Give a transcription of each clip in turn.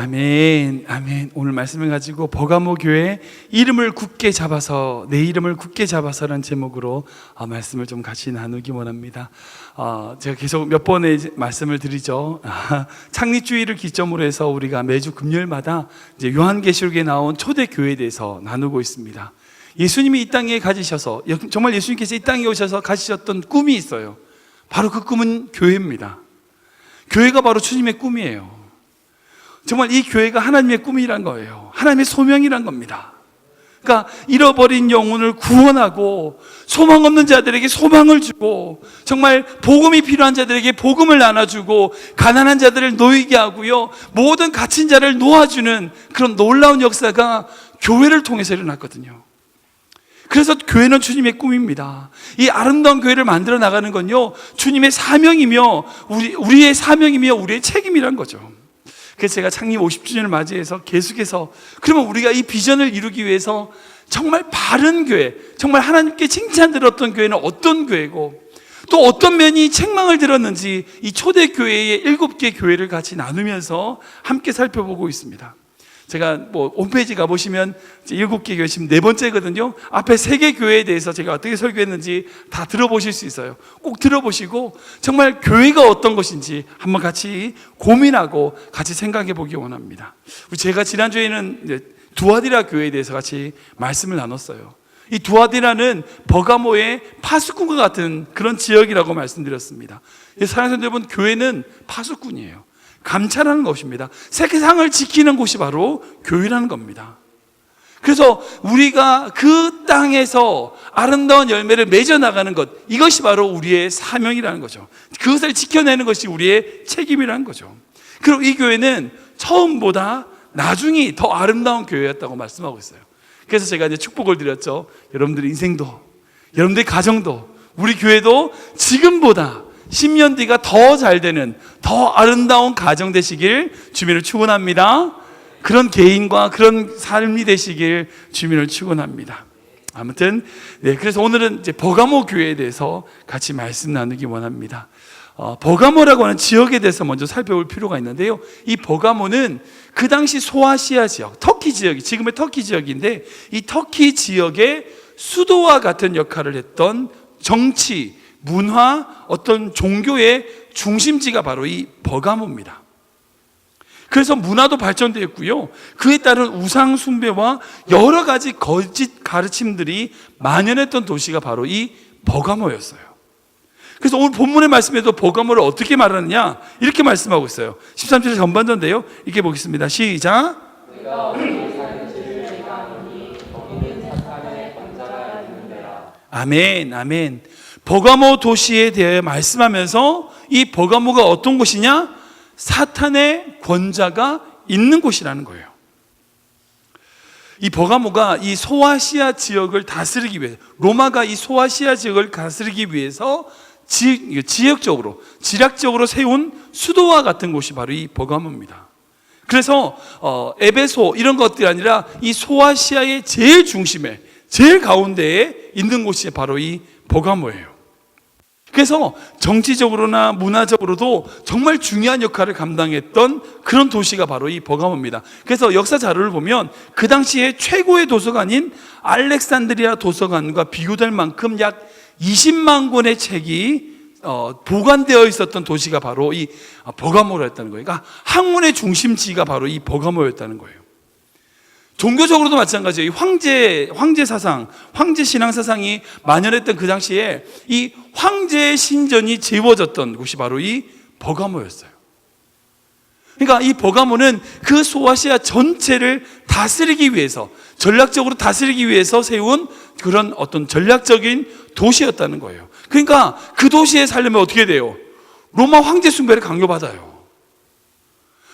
아멘, 아멘. 오늘 말씀을 가지고 버가모 교회 이름을 굳게 잡아서, 내 이름을 굳게 잡아서라는 제목으로 말씀을 좀 같이 나누기 원합니다. 제가 계속 몇 번의 말씀을 드리죠. 창립주의를 기점으로 해서 우리가 매주 금요일마다 이제 요한계시록에 나온 초대교회에 대해서 나누고 있습니다. 예수님이 이 땅에 가지셔서, 정말 예수님께서 이 땅에 오셔서 가지셨던 꿈이 있어요. 바로 그 꿈은 교회입니다. 교회가 바로 주님의 꿈이에요. 정말 이 교회가 하나님의 꿈이란 거예요. 하나님의 소명이란 겁니다. 그러니까 잃어버린 영혼을 구원하고 소망 없는 자들에게 소망을 주고, 정말 복음이 필요한 자들에게 복음을 나눠주고, 가난한 자들을 놓이게 하고요, 모든 갇힌 자를 놓아주는 그런 놀라운 역사가 교회를 통해서 일어났거든요. 그래서 교회는 주님의 꿈입니다. 이 아름다운 교회를 만들어 나가는 건요, 주님의 사명이며 우리의 사명이며 우리의 책임이란 거죠. 그래서 제가 창립 50주년을 맞이해서 계속해서, 그러면 우리가 이 비전을 이루기 위해서 정말 바른 교회, 정말 하나님께 칭찬 들었던 교회는 어떤 교회고, 또 어떤 면이 책망을 들었는지 이 초대교회의 7개 교회를 같이 나누면서 함께 살펴보고 있습니다. 제가 홈페이지 가보시면 7개 교회, 지금 4번째거든요. 앞에 3개 교회에 대해서 제가 어떻게 설교했는지 다 들어보실 수 있어요. 꼭 들어보시고 정말 교회가 어떤 것인지 한번 같이 고민하고 같이 생각해 보기 원합니다. 제가 지난주에는 이제 두아디라 교회에 대해서 같이 말씀을 나눴어요. 이 두아디라는 버가모의 파수꾼과 같은 그런 지역이라고 말씀드렸습니다. 사랑하는 여러분, 교회는 파수꾼이에요. 감찰하는 것입니다. 세상을 지키는 곳이 바로 교회라는 겁니다. 그래서 우리가 그 땅에서 아름다운 열매를 맺어나가는 것, 이것이 바로 우리의 사명이라는 거죠. 그것을 지켜내는 것이 우리의 책임이라는 거죠. 그리고 이 교회는 처음보다 나중이 더 아름다운 교회였다고 말씀하고 있어요. 그래서 제가 이제 축복을 드렸죠. 여러분들의 인생도, 여러분들의 가정도, 우리 교회도 지금보다 10년 뒤가 더 잘 되는, 더 아름다운 가정 되시길 주님을 축원합니다. 그런 개인과 그런 삶이 되시길 주님을 축원합니다. 아무튼 그래서 오늘은 이제 버가모 교회에 대해서 같이 말씀 나누기 원합니다. 버가모라고 하는 지역에 대해서 먼저 살펴볼 필요가 있는데요, 이 버가모는 그 당시 소아시아 지역, 터키 지역이, 지금의 터키 지역인데, 이 터키 지역의 수도와 같은 역할을 했던 정치, 문화, 어떤 종교의 중심지가 바로 이 버가모입니다. 그래서 문화도 발전되었고요, 그에 따른 우상 숭배와 여러 가지 거짓 가르침들이 만연했던 도시가 바로 이 버가모였어요. 그래서 오늘 본문의 말씀에도 버가모를 어떻게 말하느냐, 이렇게 말씀하고 있어요. 13절 전반전인데요, 이렇게 보겠습니다. 시작. 아멘, 아멘. 버가모 도시에 대해 말씀하면서 이 버가모가 어떤 곳이냐? 사탄의 권자가 있는 곳이라는 거예요. 이 버가모가 이 소아시아 지역을 다스리기 위해, 로마가 이 소아시아 지역을 다스리기 위해서 지역적으로, 지략적으로 세운 수도와 같은 곳이 바로 이 버가모입니다. 그래서 에베소 이런 것들이 아니라 이 소아시아의 제일 중심에, 제일 가운데에 있는 곳이 바로 이 버가모예요. 그래서 정치적으로나 문화적으로도 정말 중요한 역할을 감당했던 그런 도시가 바로 이 버가모입니다. 그래서 역사 자료를 보면 그 당시에 최고의 도서관인 알렉산드리아 도서관과 비교될 만큼 약 20만 권의 책이 보관되어 있었던 도시가 바로 이 버가모였다는 거예요. 그러니까 학문의 중심지가 바로 이 버가모였다는 거예요. 종교적으로도 마찬가지예요. 황제 사상, 황제 신앙 사상이 만연했던 그 당시에 이 황제의 신전이 재워졌던 곳이 바로 이 버가모였어요. 그러니까 이 버가모는 그 소아시아 전체를 다스리기 위해서, 전략적으로 다스리기 위해서 세운 그런 어떤 전략적인 도시였다는 거예요. 그러니까 그 도시에 살려면 어떻게 돼요? 로마 황제 숭배를 강요받아요.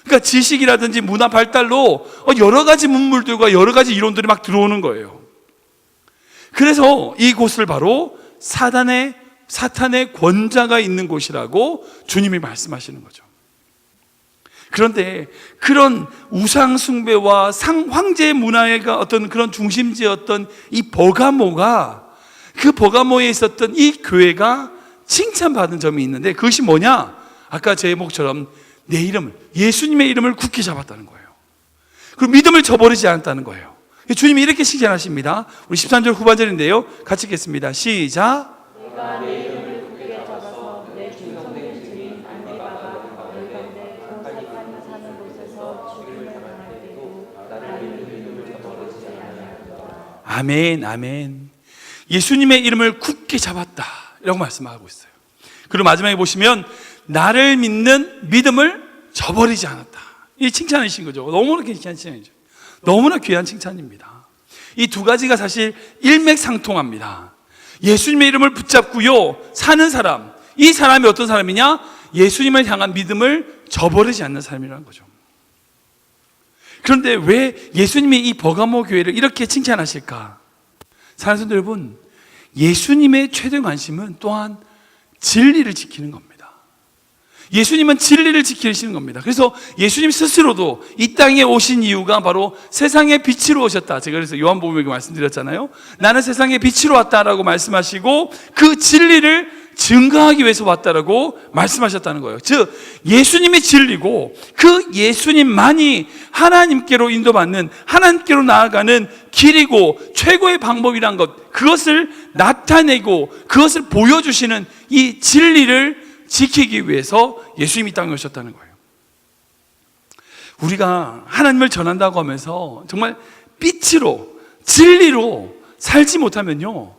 그러니까 지식이라든지 문화 발달로 여러 가지 문물들과 여러 가지 이론들이 막 들어오는 거예요. 그래서 이곳을 바로 사탄의 권자가 있는 곳이라고 주님이 말씀하시는 거죠. 그런데 그런 우상 숭배와 황제 문화의 어떤 그런 중심지였던 이 버가모가, 그 버가모에 있었던 이 교회가 칭찬받은 점이 있는데, 그것이 뭐냐? 아까 제목처럼 내 이름을, 예수님의 이름을 굳게 잡았다는 거예요. 그리고 믿음을 저버리지 않았다는 거예요. 주님이 이렇게 칭찬하십니다. 우리 13절 후반절인데요, 같이 읽겠습니다. 시작. 내가 내 이름을 굳게 잡아서 내 충성된 주인 안디바가 너희 가운데 공직하며 사는 곳에서 죽임을 당할 때도 나는 이름을 저버리지 아니하리라. 아멘, 아멘. 예수님의 이름을 굳게 잡았다 라고 말씀하고 있어요. 그리고 마지막에 보시면 나를 믿는 믿음을 저버리지 않았다. 이 칭찬이신 거죠. 너무나 귀한 칭찬이죠. 너무나 귀한 칭찬입니다. 이 두 가지가 사실 일맥상통합니다. 예수님의 이름을 붙잡고요 사는 사람, 이 사람이 어떤 사람이냐? 예수님을 향한 믿음을 저버리지 않는 사람이라는 거죠. 그런데 왜 예수님이 이 버가모 교회를 이렇게 칭찬하실까? 사랑하는 성도 여러분, 예수님의 최대 관심은 또한 진리를 지키는 겁니다. 예수님은 진리를 지키시는 겁니다. 그래서 예수님 스스로도 이 땅에 오신 이유가 바로 세상의 빛으로 오셨다. 제가 그래서 요한복음에 말씀드렸잖아요. 나는 세상의 빛으로 왔다라고 말씀하시고 그 진리를 증거하기 위해서 왔다라고 말씀하셨다는 거예요. 즉 예수님이 진리고 그 예수님만이 하나님께로 인도받는, 하나님께로 나아가는 길이고 최고의 방법이란 것, 그것을 나타내고 그것을 보여주시는 이 진리를 지키기 위해서 예수님이 이 땅에 오셨다는 거예요. 우리가 하나님을 전한다고 하면서 정말 빛으로, 진리로 살지 못하면요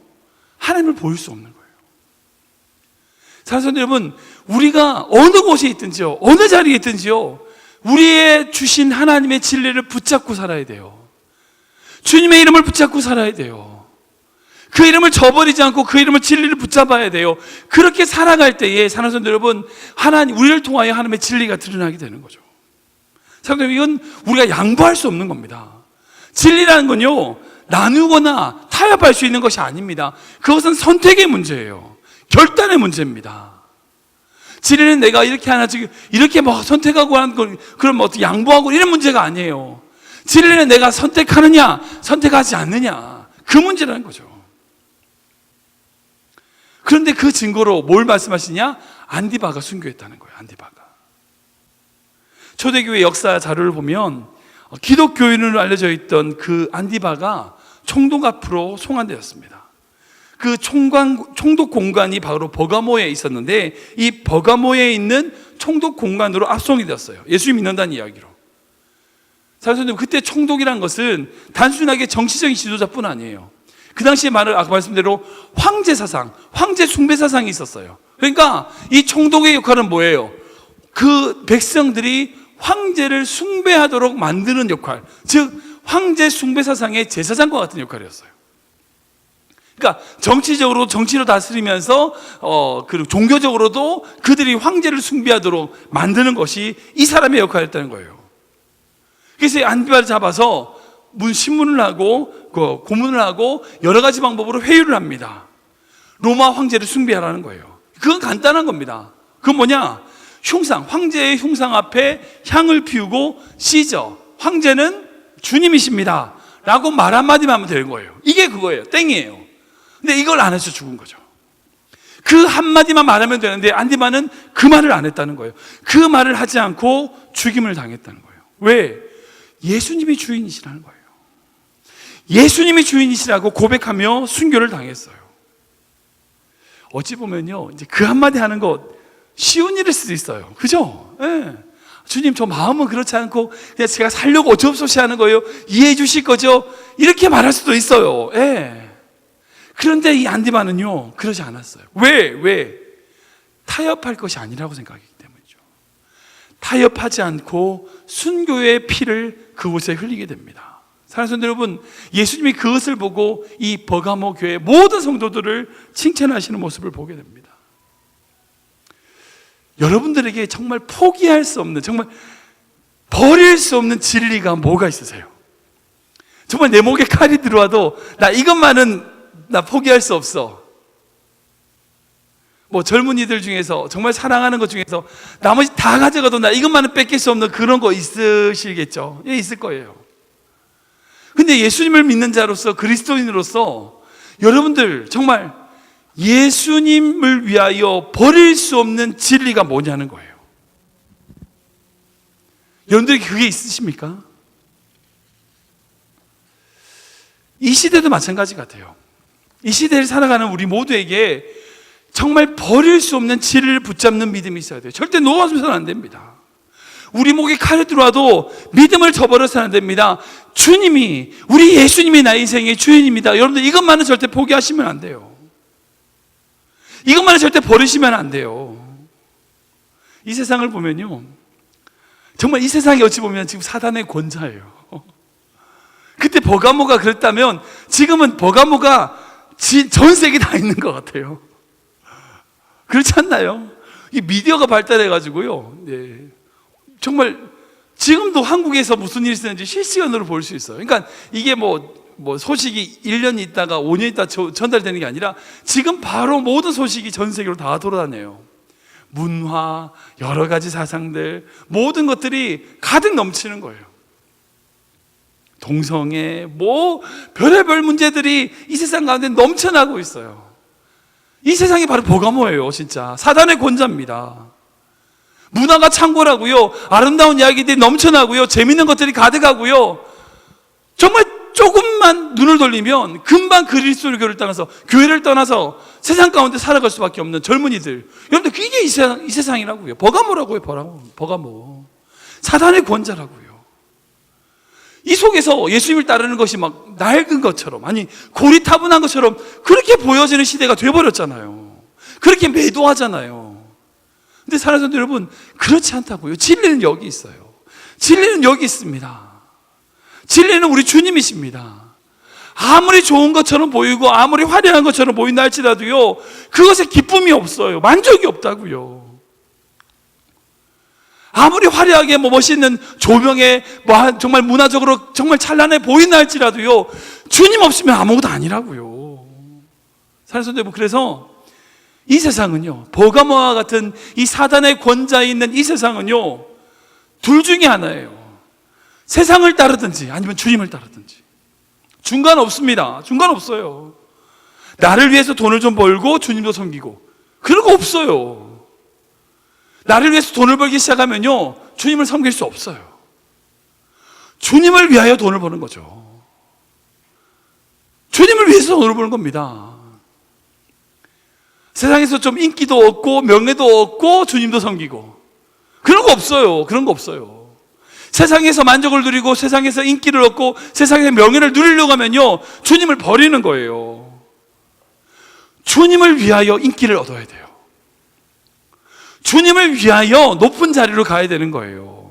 하나님을 보일 수 없는 거예요. 사랑하는 성도 여러분, 우리가 어느 곳에 있든지요, 어느 자리에 있든지요, 우리의 주신 하나님의 진리를 붙잡고 살아야 돼요. 주님의 이름을 붙잡고 살아야 돼요. 그 이름을 저버리지 않고 그 이름을 진리를 붙잡아야 돼요. 그렇게 살아갈 때에 사랑하는 성도 여러분, 하나님, 우리를 통하여 하나님의 진리가 드러나게 되는 거죠. 사랑하는 이건 우리가 양보할 수 없는 겁니다. 진리라는 건요 나누거나 타협할 수 있는 것이 아닙니다. 그것은 선택의 문제예요. 결단의 문제입니다. 진리는 내가 이렇게 하나 이렇게 뭐 선택하고 하는 건 그럼 어떻게 양보하고 이런 문제가 아니에요. 진리는 내가 선택하느냐 선택하지 않느냐, 그 문제라는 거죠. 그런데 그 증거로 뭘 말씀하시냐? 안디바가 순교했다는 거예요. 안디바가. 초대교회 역사 자료를 보면 기독교인으로 알려져 있던 그 안디바가 총독 앞으로 송환되었습니다. 그 총독 공간이 바로 버가모에 있었는데 이 버가모에 있는 총독 공간으로 압송이 되었어요. 예수님 믿는다는 이야기로. 사실 그때 총독이란 것은 단순하게 정치적인 지도자뿐 아니에요. 그 당시에 아까 말씀대로 황제 사상, 황제 숭배 사상이 있었어요. 그러니까 이 총독의 역할은 뭐예요? 그 백성들이 황제를 숭배하도록 만드는 역할, 즉 황제 숭배 사상의 제사장과 같은 역할이었어요. 그러니까 정치적으로 정치로 다스리면서 그리고 종교적으로도 그들이 황제를 숭배하도록 만드는 것이 이 사람의 역할이었다는 거예요. 그래서 안디바를 잡아서 신문을 하고 고문을 하고 여러 가지 방법으로 회유를 합니다. 로마 황제를 숭배하라는 거예요. 그건 간단한 겁니다. 그건 뭐냐? 흉상, 황제의 흉상 앞에 향을 피우고 시저, 황제는 주님이십니다 라고 말 한마디만 하면 되는 거예요. 이게 그거예요. 땡이에요. 근데 이걸 안 해서 죽은 거죠. 그 한마디만 말하면 되는데 안디바는 그 말을 안 했다는 거예요. 그 말을 하지 않고 죽임을 당했다는 거예요. 왜? 예수님이 주인이시라는 거예요. 예수님이 주인이시라고 고백하며 순교를 당했어요. 어찌 보면요, 이제 그 한마디 하는 것 쉬운 일일 수도 있어요. 그죠? 예. 주님, 저 마음은 그렇지 않고 그냥 제가 살려고 어쩔 수 없이 하는 거예요. 이해해 주실 거죠? 이렇게 말할 수도 있어요. 예. 그런데 이 안디바는요, 그러지 않았어요. 왜? 타협할 것이 아니라고 생각하기 때문이죠. 타협하지 않고 순교의 피를 그곳에 흘리게 됩니다. 사랑하는 성도 여러분, 예수님이 그것을 보고 이 버가모 교회 모든 성도들을 칭찬하시는 모습을 보게 됩니다. 여러분들에게 정말 포기할 수 없는, 정말 버릴 수 없는 진리가 뭐가 있으세요? 정말 내 목에 칼이 들어와도 나 이것만은 나 포기할 수 없어. 뭐 젊은이들 중에서 정말 사랑하는 것 중에서 나머지 다 가져가도 나 이것만은 뺏길 수 없는 그런 거 있으시겠죠? 예, 있을 거예요. 근데 예수님을 믿는 자로서, 그리스도인으로서 여러분들 정말 예수님을 위하여 버릴 수 없는 진리가 뭐냐는 거예요. 여러분들이 그게 있으십니까? 이 시대도 마찬가지 같아요. 이 시대를 살아가는 우리 모두에게 정말 버릴 수 없는 진리를 붙잡는 믿음이 있어야 돼요. 절대 놓아서는 안 됩니다. 우리 목에 칼이 들어와도 믿음을 저버려서는 안 됩니다. 주님이, 우리 예수님이 나의 인생의 주인입니다. 여러분들 이것만은 절대 포기하시면 안 돼요. 이것만은 절대 버리시면 안 돼요. 이 세상을 보면요, 정말 이 세상이 어찌 보면 지금 사단의 권자예요. 그때 버가모가 그랬다면 지금은 버가모가 전 세계에 다 있는 것 같아요. 그렇지 않나요? 이 미디어가 발달해가지고요, 네, 정말 지금도 한국에서 무슨 일이 있었는지 실시간으로 볼 수 있어요. 그러니까 이게 뭐 소식이 1년 있다가 5년 있다 전달되는 게 아니라 지금 바로 모든 소식이 전 세계로 다 돌아다녀요. 문화, 여러 가지 사상들, 모든 것들이 가득 넘치는 거예요. 동성애, 별의별 문제들이 이 세상 가운데 넘쳐나고 있어요. 이 세상이 바로 버가모예요. 진짜 사단의 권자입니다. 문화가 창고라고요, 아름다운 이야기들이 넘쳐나고요, 재밌는 것들이 가득하고요, 정말 조금만 눈을 돌리면 금방 그리스도의 교회를 떠나서, 교회를 떠나서 세상 가운데 살아갈 수밖에 없는 젊은이들, 여러분들 이게 이 세상이라고요. 버가모라고요. 버가모, 사단의 권자라고요. 이 속에서 예수님을 따르는 것이 막 낡은 것처럼, 아니 고리타분한 것처럼 그렇게 보여지는 시대가 돼버렸잖아요. 그렇게 매도하잖아요. 근데 사랑하는 성도 여러분, 그렇지 않다고요. 진리는 여기 있어요. 진리는 여기 있습니다. 진리는 우리 주님이십니다. 아무리 좋은 것처럼 보이고 아무리 화려한 것처럼 보인다 할지라도요, 그것에 기쁨이 없어요. 만족이 없다고요. 아무리 화려하게 멋있는 조명에 정말 문화적으로 정말 찬란해 보인다 할지라도요, 주님 없으면 아무것도 아니라고요. 사랑하는 성도 여러분, 그래서 이 세상은요, 버가모와 같은 이 사단의 권자에 있는 이 세상은요, 둘 중에 하나예요. 세상을 따르든지 아니면 주님을 따르든지. 중간 없습니다. 중간 없어요. 나를 위해서 돈을 좀 벌고 주님도 섬기고, 그런 거 없어요. 나를 위해서 돈을 벌기 시작하면요, 주님을 섬길 수 없어요. 주님을 위하여 돈을 버는 거죠. 주님을 위해서 돈을 버는 겁니다. 세상에서 좀 인기도 얻고 명예도 얻고 주님도 섬기고, 그런 거 없어요. 그런 거 없어요. 세상에서 만족을 누리고 세상에서 인기를 얻고 세상에서 명예를 누리려고 하면요, 주님을 버리는 거예요. 주님을 위하여 인기를 얻어야 돼요. 주님을 위하여 높은 자리로 가야 되는 거예요.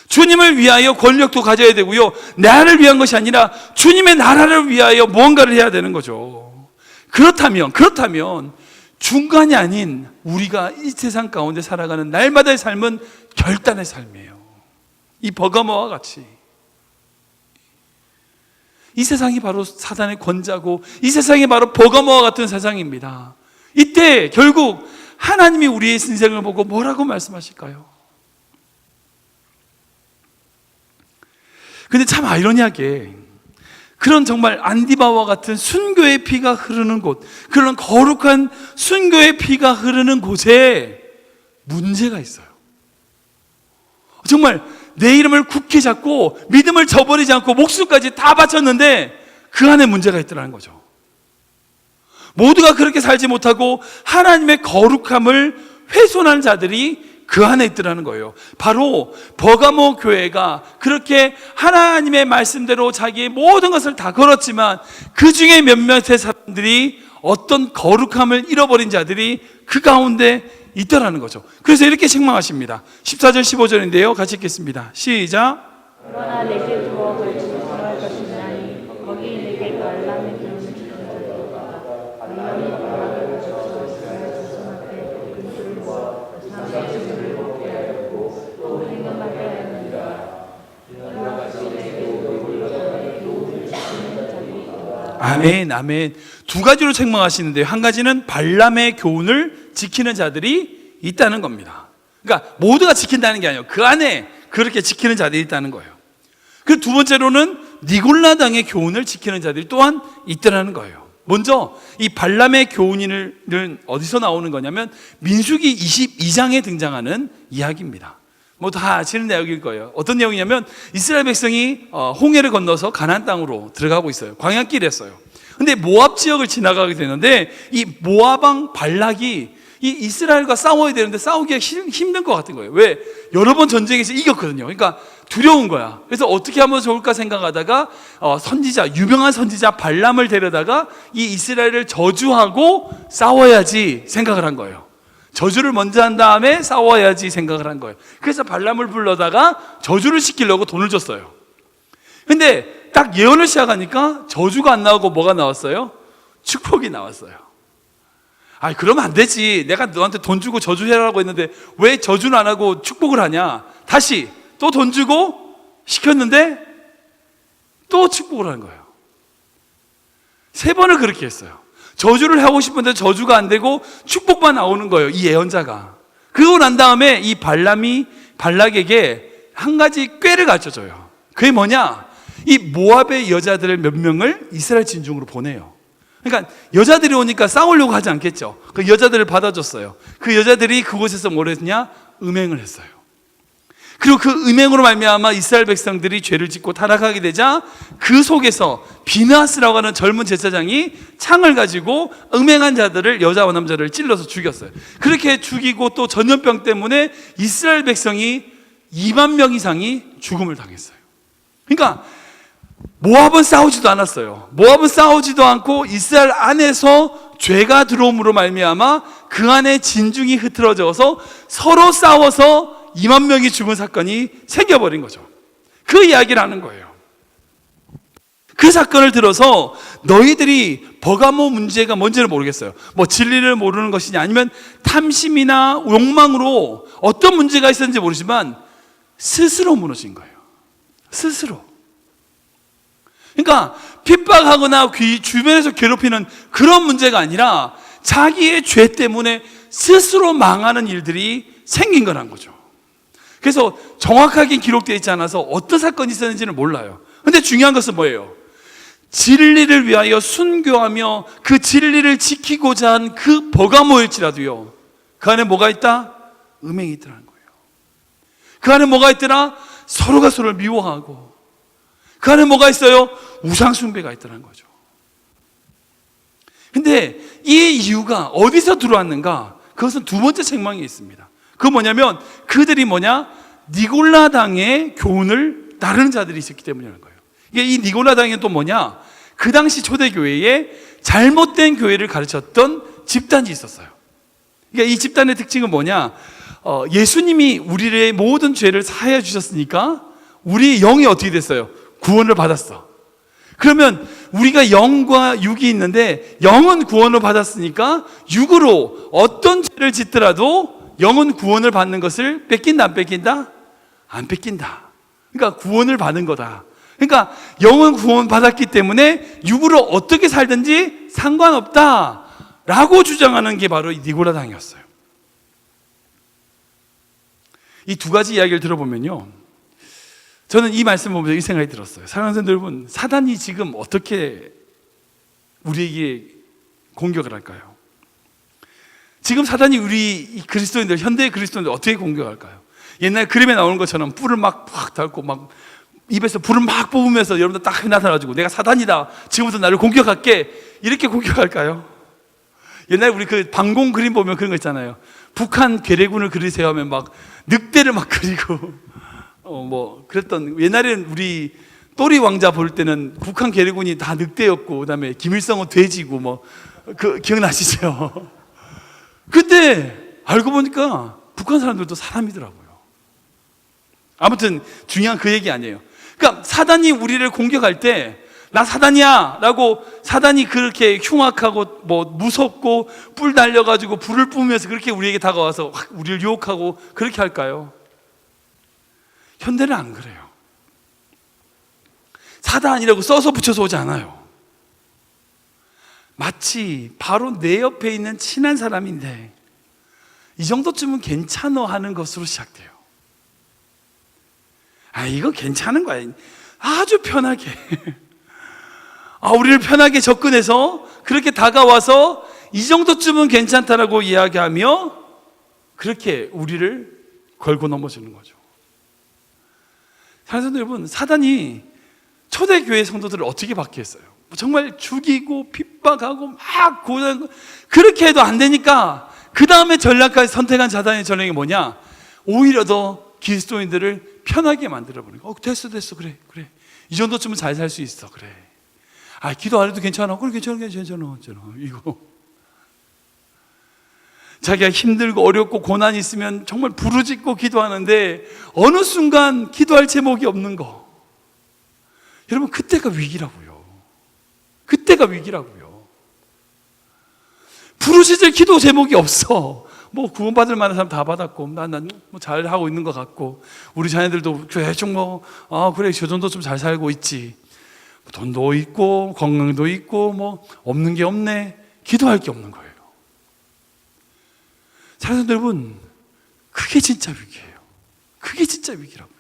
주님을 위하여 권력도 가져야 되고요, 나를 위한 것이 아니라 주님의 나라를 위하여 무언가를 해야 되는 거죠. 그렇다면 중간이 아닌 우리가 이 세상 가운데 살아가는 날마다의 삶은 결단의 삶이에요. 이 버가모와 같이 이 세상이 바로 사단의 권자고, 이 세상이 바로 버가모와 같은 세상입니다. 이때 결국 하나님이 우리의 인생을 보고 뭐라고 말씀하실까요? 근데 참 아이러니하게 그런 정말 안디바와 같은 순교의 피가 흐르는 곳, 그런 거룩한 순교의 피가 흐르는 곳에 문제가 있어요. 정말 내 이름을 굳게 잡고 믿음을 저버리지 않고 목숨까지 다 바쳤는데 그 안에 문제가 있더라는 거죠. 모두가 그렇게 살지 못하고 하나님의 거룩함을 훼손한 자들이 그 안에 있더라는 거예요. 바로 버가모 교회가 그렇게 하나님의 말씀대로 자기의 모든 것을 다 걸었지만 그 중에 몇몇의 사람들이 어떤 거룩함을 잃어버린 자들이 그 가운데 있더라는 거죠. 그래서 이렇게 책망하십니다. 14절 15절인데요 같이 읽겠습니다. 시작. 그러나 내게 두어 걸치고 들어갈 것이니 거기 내게 발람의 기운을 주는 자들이다. 발람이 발람을 거쳐서 이스라엘 자손 앞에 근수를 모아 사람의 증거를 먹게 하였고 또 행음하게 하였느니라. 아멘, 아멘. 두 가지로 책망하시는데요, 한 가지는 발람의 교훈을 지키는 자들이 있다는 겁니다. 그러니까 모두가 지킨다는 게 아니에요. 그 안에 그렇게 지키는 자들이 있다는 거예요. 그 두 번째로는 니골라당의 교훈을 지키는 자들이 또한 있다는 거예요. 먼저 이 발람의 교훈은 어디서 나오는 거냐면 민수기 22장에 등장하는 이야기입니다. 뭐 다 아시는 내용일 거예요. 어떤 내용이냐면 이스라엘 백성이 홍해를 건너서 가나안 땅으로 들어가고 있어요. 광야길이었어요. 근데 모압 지역을 지나가게 되는데 이 모압 왕 발락이 이 이스라엘과 싸워야 되는데 싸우기가 힘든 것 같은 거예요. 왜? 여러 번 전쟁에서 이겼거든요. 그러니까 두려운 거야. 그래서 어떻게 하면 좋을까 생각하다가 선지자, 유명한 선지자 발람을 데려다가 이 이스라엘을 저주하고 싸워야지 생각을 한 거예요. 저주를 먼저 한 다음에 싸워야지 생각을 한 거예요. 그래서 발람을 불러다가 저주를 시키려고 돈을 줬어요. 근데 딱 예언을 시작하니까 저주가 안 나오고 뭐가 나왔어요? 축복이 나왔어요. 아니 그러면 안 되지. 내가 너한테 돈 주고 저주해라고 했는데 왜 저주는 안 하고 축복을 하냐. 다시 또 돈 주고 시켰는데 또 축복을 하는 거예요. 3번을 그렇게 했어요. 저주를 하고 싶은데 저주가 안 되고 축복만 나오는 거예요, 이 예언자가. 그러고 난 다음에 이 발람이 발락에게 한 가지 꾀를 가르쳐줘요. 그게 뭐냐? 이 모압의 여자들 몇 명을 이스라엘 진중으로 보내요. 그러니까 여자들이 오니까 싸우려고 하지 않겠죠. 그 여자들을 받아줬어요. 그 여자들이 그곳에서 뭘 했냐? 음행을 했어요. 그리고 그 음행으로 말미암아 이스라엘 백성들이 죄를 짓고 타락하게 되자 그 속에서 비느하스라고 하는 젊은 제사장이 창을 가지고 음행한 자들을, 여자와 남자를 찔러서 죽였어요. 그렇게 죽이고 또 전염병 때문에 이스라엘 백성이 2만 명 이상이 죽음을 당했어요. 그러니까 모압은 싸우지도 않았어요. 모압은 싸우지도 않고 이스라엘 안에서 죄가 들어옴으로 말미암아 그 안에 진중이 흐트러져서 서로 싸워서 2만 명이 죽은 사건이 생겨버린 거죠. 그 이야기를 하는 거예요. 그 사건을 들어서 너희들이 버가모 문제가 뭔지를 모르겠어요. 뭐 진리를 모르는 것이냐 아니면 탐심이나 욕망으로 어떤 문제가 있었는지 모르지만 스스로 무너진 거예요. 스스로. 그러니까 핍박하거나 주변에서 괴롭히는 그런 문제가 아니라 자기의 죄 때문에 스스로 망하는 일들이 생긴 거란 거죠. 그래서 정확하게 기록되어 있지 않아서 어떤 사건이 있었는지는 몰라요. 근데 중요한 것은 뭐예요? 진리를 위하여 순교하며 그 진리를 지키고자 한 그 버가모일지라도요, 그 안에 뭐가 있다? 음행이 있더라는 거예요. 그 안에 뭐가 있더라? 서로가 서로를 미워하고, 그 안에 뭐가 있어요? 우상숭배가 있더라는 거죠. 근데 이 이유가 어디서 들어왔는가? 그것은 두 번째 책망이 있습니다. 그건 뭐냐면 그들이 니골라당의 교훈을 따르는 자들이 있었기 때문이라는 거예요. 이게 이 니골라당이 또 뭐냐? 그 당시 초대교회에 잘못된 교회를 가르쳤던 집단이 있었어요. 그러니까 이 집단의 특징은 뭐냐? 예수님이 우리의 모든 죄를 사하여 주셨으니까 우리 영이 어떻게 됐어요? 구원을 받았어. 그러면 우리가 영과 육이 있는데 영은 구원을 받았으니까 육으로 어떤 죄를 짓더라도 영은 구원을 받는 것을 뺏긴다 안 뺏긴다? 안 뺏긴다. 그러니까 구원을 받은 거다. 그러니까 영은 구원 받았기 때문에 육으로 어떻게 살든지 상관없다 라고 주장하는 게 바로 이 니고라당이었어요. 이 두 가지 이야기를 들어보면요, 저는 이 말씀을 보면서 이 생각이 들었어요. 사랑하는 성도 여러분, 사단이 지금 어떻게 우리에게 공격을 할까요? 지금 사단이 우리 그리스도인들, 현대 그리스도인들 어떻게 공격할까요? 옛날 그림에 나오는 것처럼 뿔을 막 달고 막 입에서 불을 막 뽑으면서 여러분들 딱 나타나가지고 내가 사단이다, 지금부터 나를 공격할게, 이렇게 공격할까요? 옛날 우리 그 방공 그림 보면 그런 거 있잖아요. 북한 괴뢰군을 그리세요 하면 막 늑대를 막 그리고 뭐 그랬던, 옛날에는 우리 또리 왕자 볼 때는 북한 괴뢰군이 다 늑대였고 그다음에 김일성은 돼지고 뭐 그 기억나시죠? 그때 알고 보니까 북한 사람들도 사람이더라고요. 아무튼 중요한 그 얘기 아니에요. 그러니까 사단이 우리를 공격할 때 나 사단이야 라고, 사단이 그렇게 흉악하고 뭐 무섭고 뿔 달려가지고 불을 뿜으면서 그렇게 우리에게 다가와서 확 우리를 유혹하고 그렇게 할까요? 현대는 안 그래요. 사단이라고 써서 붙여서 오지 않아요. 마치 바로 내 옆에 있는 친한 사람인데 이 정도쯤은 괜찮어 하는 것으로 시작돼요. 아, 이거 괜찮은 거야. 아주 편하게 우리를 편하게 접근해서 그렇게 다가와서 이 정도쯤은 괜찮다라고 이야기하며 그렇게 우리를 걸고 넘어지는 거죠. 사랑하는 여러분, 사단이 초대교회 성도들을 어떻게 받게 했어요? 정말 죽이고 핍박하고 막 고난, 그렇게 해도 안 되니까 그 다음에 전략까지 선택한 사단의 전략이 뭐냐? 오히려 더 그리스도인들을 편하게 만들어버리는 거. 됐어 그래 이 정도쯤은 잘 살 수 있어. 그래, 기도 안 해도 괜찮아. 그래, 괜찮아 이거. 자기가 힘들고 어렵고 고난이 있으면 정말 부르짖고 기도하는데 어느 순간 기도할 제목이 없는 거. 여러분, 그때가 위기라고요. 부르짖을 기도 제목이 없어. 뭐 구원받을 만한 사람 다 받았고, 난 뭐 잘하고 있는 것 같고, 우리 자녀들도 대충 그래, 저 정도 좀 잘 살고 있지. 돈도 있고 건강도 있고 뭐 없는 게 없네. 기도할 게 없는 거예요. 사랑하는 여러분, 그게 진짜 위기예요. 그게 진짜 위기라고요.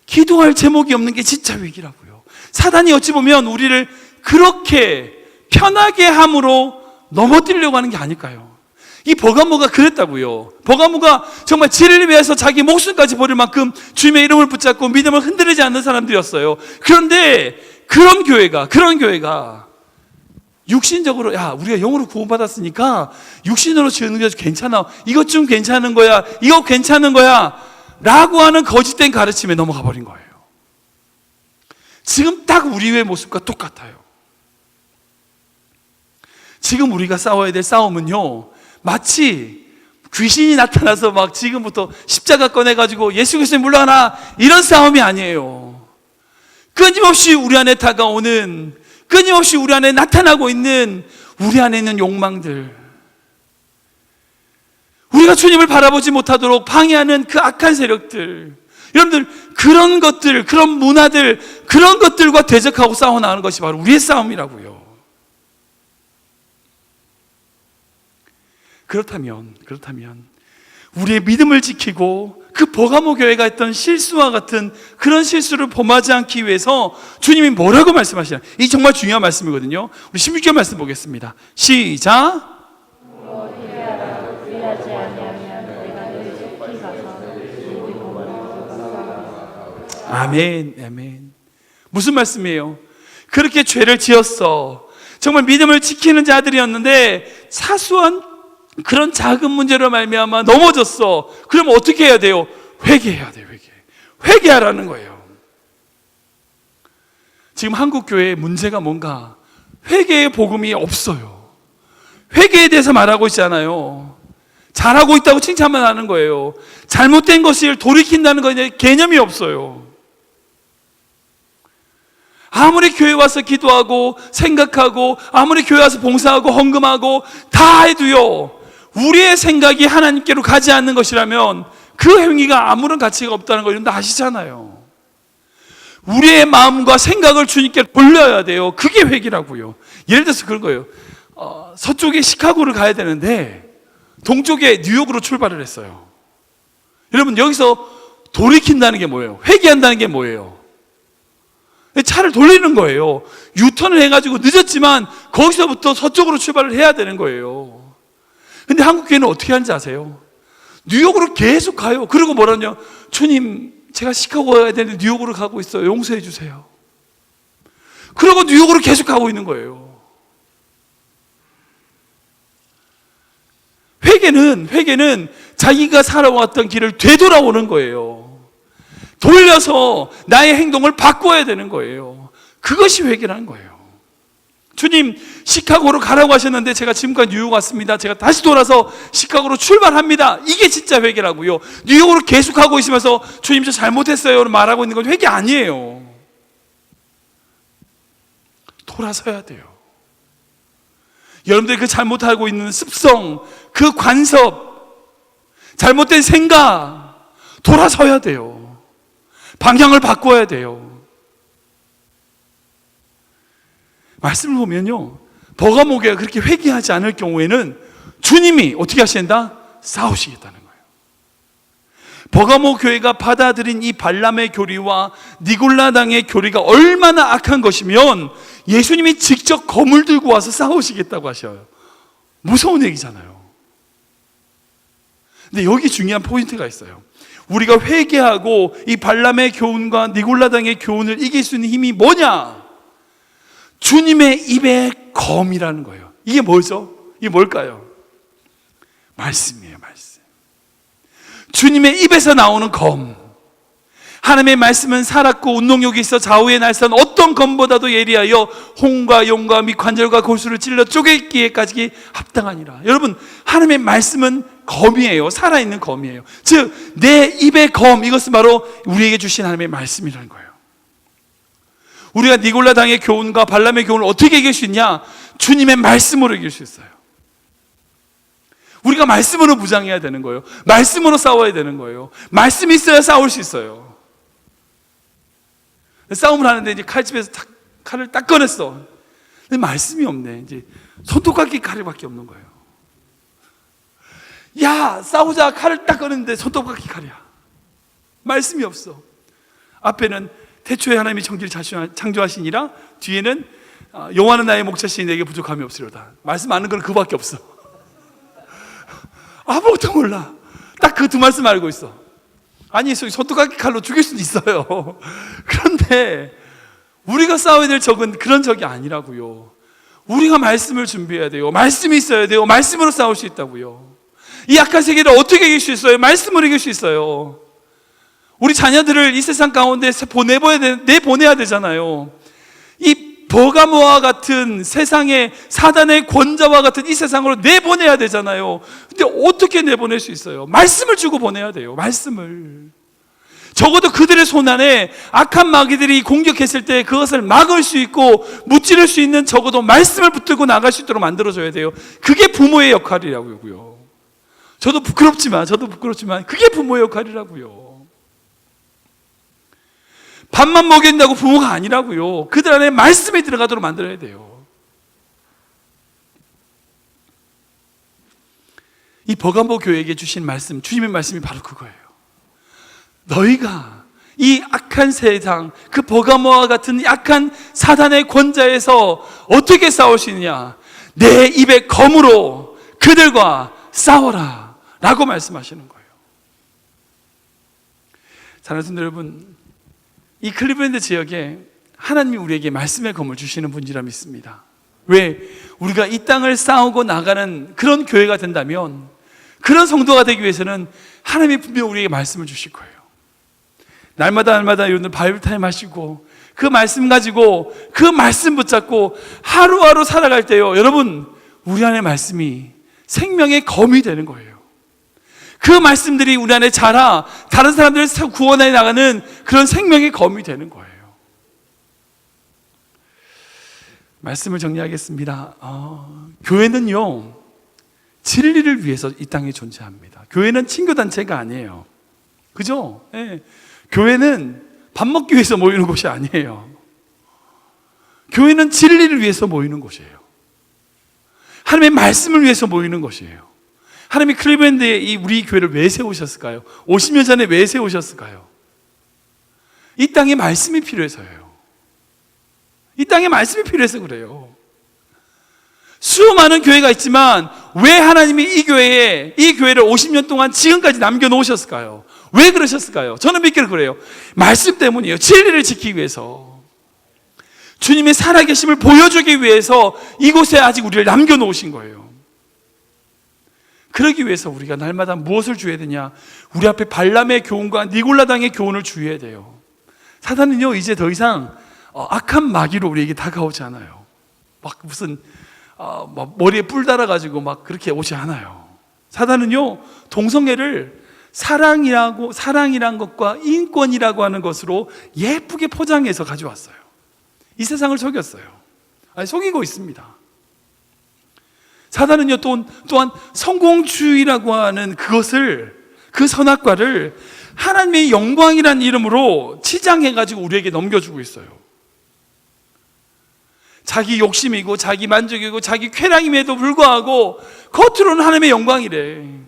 기도할 제목이 없는 게 진짜 위기라고요. 사단이 어찌 보면 우리를 그렇게 편하게 함으로 넘어뜨리려고 하는 게 아닐까요? 이 버가모가 그랬다고요. 버가모가 정말 진리를 위해서 자기 목숨까지 버릴 만큼 주님의 이름을 붙잡고 믿음을 흔들리지 않는 사람들이었어요. 그런데 그런 교회가 육신적으로, 우리가 영으로 구원받았으니까 육신으로 지은 게 괜찮아, 이것 좀 괜찮은 거야, 이거 괜찮은 거야 라고 하는 거짓된 가르침에 넘어가 버린 거예요. 지금 딱 우리의 모습과 똑같아요. 지금 우리가 싸워야 될 싸움은요, 마치 귀신이 나타나서 막 지금부터 십자가 꺼내가지고 예수 그리스도님 물러가라, 이런 싸움이 아니에요. 끊임없이 우리 안에 다가오는, 끊임없이 우리 안에 나타나고 있는 우리 안에 있는 욕망들, 우리가 주님을 바라보지 못하도록 방해하는 그 악한 세력들, 여러분들, 그런 것들, 그런 문화들, 그런 것들과 대적하고 싸워나가는 것이 바로 우리의 싸움이라고요. 그렇다면 우리의 믿음을 지키고 그 버가모 교회가 했던 실수와 같은 그런 실수를 범하지 않기 위해서 주님이 뭐라고 말씀하시냐? 이 정말 중요한 말씀이거든요. 우리 16절 말씀 보겠습니다. 시작. 아멘. 무슨 말씀이에요? 그렇게 죄를 지었어. 정말 믿음을 지키는 자들이었는데 사소한 그런 작은 문제로 말미암아 넘어졌어. 그럼 어떻게 해야 돼요? 회개해야 돼요. 회개하라는 거예요. 지금 한국 교회의 문제가 뭔가? 회개의 복음이 없어요. 회개에 대해서 말하고 있잖아요. 잘하고 있다고 칭찬만 하는 거예요. 잘못된 것을 돌이킨다는 거에 개념이 없어요. 아무리 교회 와서 기도하고 생각하고, 아무리 교회 와서 봉사하고 헌금하고 다 해도요, 우리의 생각이 하나님께로 가지 않는 것이라면 그 행위가 아무런 가치가 없다는 걸 여러분도 아시잖아요. 우리의 마음과 생각을 주님께 돌려야 돼요. 그게 회개라고요. 예를 들어서 그런 거예요. 서쪽에 시카고를 가야 되는데 동쪽에 뉴욕으로 출발을 했어요. 여러분, 여기서 돌이킨다는 게 뭐예요? 회개한다는 게 뭐예요? 차를 돌리는 거예요. 유턴을 해가지고 늦었지만 거기서부터 서쪽으로 출발을 해야 되는 거예요. 근데 한국 교회는 어떻게 하는지 아세요? 뉴욕으로 계속 가요. 그리고 뭐라냐? 주님, 제가 시카고 가야 되는데 뉴욕으로 가고 있어요. 용서해 주세요. 그러고 뉴욕으로 계속 가고 있는 거예요. 회개는 자기가 살아왔던 길을 되돌아오는 거예요. 돌려서 나의 행동을 바꿔야 되는 거예요. 그것이 회개라는 거예요. 주님, 시카고로 가라고 하셨는데 제가 지금까지 뉴욕 왔습니다. 제가 다시 돌아서 시카고로 출발합니다. 이게 진짜 회개라고요. 뉴욕으로 계속 가고 있으면서 주님, 저 잘못했어요 말하고 있는 건 회개 아니에요. 돌아서야 돼요. 여러분들이 그 잘못하고 있는 습성, 그 관섭, 잘못된 생각, 돌아서야 돼요. 방향을 바꿔야 돼요. 말씀을 보면요, 버가모 교회가 그렇게 회개하지 않을 경우에는 주님이 어떻게 하신다? 싸우시겠다는 거예요. 버가모 교회가 받아들인 이 발람의 교리와 니골라당의 교리가 얼마나 악한 것이면 예수님이 직접 검을 들고 와서 싸우시겠다고 하셔요. 무서운 얘기잖아요. 근데 여기 중요한 포인트가 있어요. 우리가 회개하고 이 발람의 교훈과 니골라당의 교훈을 이길 수 있는 힘이 뭐냐? 주님의 입의 검이라는 거예요. 이게 뭐죠? 이게 뭘까요? 말씀이에요, 말씀. 주님의 입에서 나오는 검. 하나님의 말씀은 살았고 운동력이 있어 좌우의 날선 어떤 검보다도 예리하여 홍과 용과 및 관절과 골수를 찔러 쪼개기에까지 합당하니라. 여러분, 하나님의 말씀은 검이에요. 살아있는 검이에요. 즉 내 입의 검, 이것은 바로 우리에게 주신 하나님의 말씀이라는 거예요. 우리가 니골라 당의 교훈과 발람의 교훈을 어떻게 이길 수 있냐? 주님의 말씀으로 이길 수 있어요. 우리가 말씀으로 무장해야 되는 거예요. 말씀으로 싸워야 되는 거예요. 말씀이 있어야 싸울 수 있어요. 싸움을 하는데 이제 칼집에서 칼을 딱 꺼냈어. 근데 말씀이 없네. 이제 손톱깎이 칼밖에 없는 거예요. 야, 싸우자. 칼을 딱 꺼냈는데 손톱깎이 칼이야. 말씀이 없어. 앞에는 태초에 하나님이 천지를 창조하시니라, 뒤에는 여호와는 나의 목자시니 내게 부족함이 없으리로다. 말씀 아는 건 그밖에 없어. 아무것도 몰라. 딱 그 두 말씀 알고 있어. 아니, 손톱깎이 칼로 죽일 수는 있어요. 그런데 우리가 싸워야 될 적은 그런 적이 아니라고요. 우리가 말씀을 준비해야 돼요. 말씀이 있어야 돼요. 말씀으로 싸울 수 있다고요. 이 악한 세계를 어떻게 이길 수 있어요? 말씀으로 이길 수 있어요. 우리 자녀들을 이 세상 가운데 내보내야 되잖아요. 이 버가모와 같은 세상의 사단의 권자와 같은 이 세상으로 내보내야 되잖아요. 근데 어떻게 내보낼 수 있어요? 말씀을 주고 보내야 돼요. 말씀을. 적어도 그들의 손 안에 악한 마귀들이 공격했을 때 그것을 막을 수 있고 무찌를 수 있는 적어도 말씀을 붙들고 나갈 수 있도록 만들어줘야 돼요. 그게 부모의 역할이라고요. 저도 부끄럽지만 그게 부모의 역할이라고요. 밥만 먹인다고 부모가 아니라고요. 그들 안에 말씀이 들어가도록 만들어야 돼요. 이 버가모 교회에게 주신 말씀, 주님의 말씀이 바로 그거예요. 너희가 이 악한 세상, 그 버가모와 같은 악한 사단의 권자에서 어떻게 싸울 수 있느냐? 내 입의 검으로 그들과 싸워라 라고 말씀하시는 거예요. 사랑하는 성도 여러분, 이 클리브랜드 지역에 하나님이 우리에게 말씀의 검을 주시는 분이라 믿습니다. 왜? 우리가 이 땅을 싸우고 나가는 그런 교회가 된다면, 그런 성도가 되기 위해서는 하나님이 분명 우리에게 말씀을 주실 거예요. 날마다 여러분들 바이블 타임 하시고 그 말씀 가지고 그 말씀 붙잡고 하루하루 살아갈 때요, 여러분, 우리 안에 말씀이 생명의 검이 되는 거예요. 그 말씀들이 우리 안에 자라 다른 사람들을 구원해 나가는 그런 생명의 검이 되는 거예요. 말씀을 정리하겠습니다. 교회는요, 진리를 위해서 이 땅에 존재합니다. 교회는 친교단체가 아니에요. 그죠? 네. 교회는 밥 먹기 위해서 모이는 곳이 아니에요. 교회는 진리를 위해서 모이는 곳이에요. 하나님의 말씀을 위해서 모이는 것이에요. 하나님이 클리브랜드에 이 우리 교회를 왜 세우셨을까요? 50년 전에 왜 세우셨을까요? 이 땅에 말씀이 필요해서예요. 이 땅에 말씀이 필요해서 그래요. 수많은 교회가 있지만 왜 하나님이 이 교회를 50년 동안 지금까지 남겨놓으셨을까요? 왜 그러셨을까요? 저는 믿기를 그래요. 말씀 때문이에요. 진리를 지키기 위해서, 주님의 살아계심을 보여주기 위해서 이곳에 아직 우리를 남겨놓으신 거예요. 그러기 위해서 우리가 날마다 무엇을 주어야 되냐? 우리 앞에 발람의 교훈과 니골라당의 교훈을 주어야 돼요. 사단은요, 이제 더 이상 악한 마귀로 우리에게 다가오지 않아요. 막 무슨 막 머리에 뿔 달아가지고 막 그렇게 오지 않아요. 사단은요, 동성애를 사랑이란 것과 인권이라고 하는 것으로 예쁘게 포장해서 가져왔어요. 이 세상을 속였어요. 속이고 있습니다. 사단은요, 또한 성공주의라고 하는 그 선악과를 하나님의 영광이라는 이름으로 치장해가지고 우리에게 넘겨주고 있어요. 자기 욕심이고 자기 만족이고 자기 쾌락임에도 불구하고 겉으로는 하나님의 영광이래.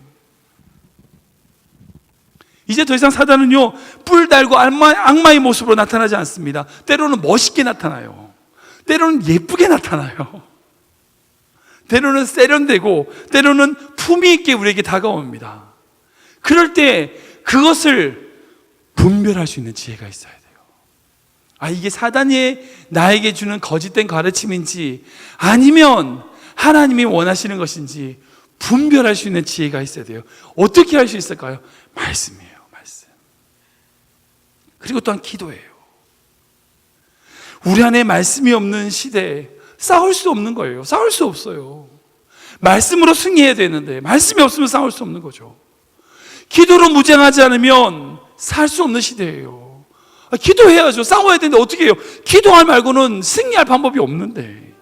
이제 더 이상 사단은요, 뿔 달고 악마의 모습으로 나타나지 않습니다. 때로는 멋있게 나타나요. 때로는 예쁘게 나타나요. 때로는 세련되고 때로는 품위 있게 우리에게 다가옵니다. 그럴 때 그것을 분별할 수 있는 지혜가 있어야 돼요. 이게 사단이 나에게 주는 거짓된 가르침인지 아니면 하나님이 원하시는 것인지 분별할 수 있는 지혜가 있어야 돼요. 어떻게 할 수 있을까요? 말씀이에요. 말씀. 그리고 또한 기도예요. 우리 안에 말씀이 없는 시대에 싸울 수 없는 거예요. 싸울 수 없어요. 말씀으로 승리해야 되는데 말씀이 없으면 싸울 수 없는 거죠. 기도로 무장하지 않으면 살 수 없는 시대예요. 기도해야죠. 싸워야 되는데 어떻게 해요? 기도할 말고는 승리할 방법이 없는데.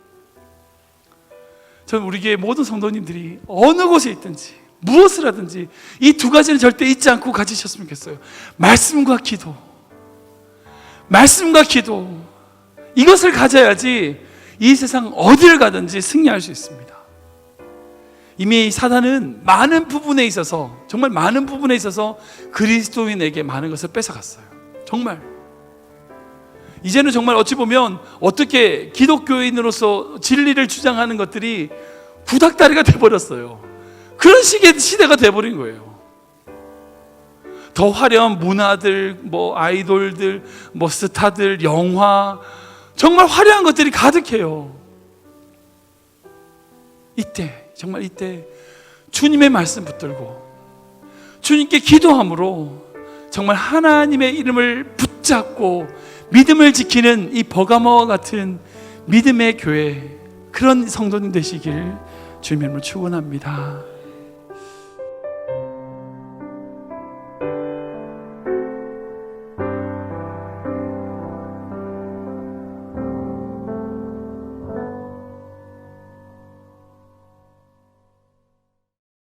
저는 우리 교회 모든 성도님들이 어느 곳에 있든지 무엇을 하든지 이 두 가지는 절대 잊지 않고 가지셨으면 좋겠어요. 말씀과 기도. 말씀과 기도. 이것을 가져야지 이 세상 어디를 가든지 승리할 수 있습니다. 이미 사단은 많은 부분에 있어서, 정말 많은 부분에 있어서 그리스도인에게 많은 것을 뺏어갔어요. 정말. 이제는 정말 어찌 보면 어떻게 기독교인으로서 진리를 주장하는 것들이 구닥다리가 돼버렸어요. 그런 식의 시대가 돼버린 거예요. 더 화려한 문화들, 아이돌들, 스타들, 영화, 정말 화려한 것들이 가득해요. 정말 이때 주님의 말씀 붙들고 주님께 기도함으로 정말 하나님의 이름을 붙잡고 믿음을 지키는 이 버가모와 같은 믿음의 교회, 그런 성도님 되시길 주님의 이름으로 축원합니다.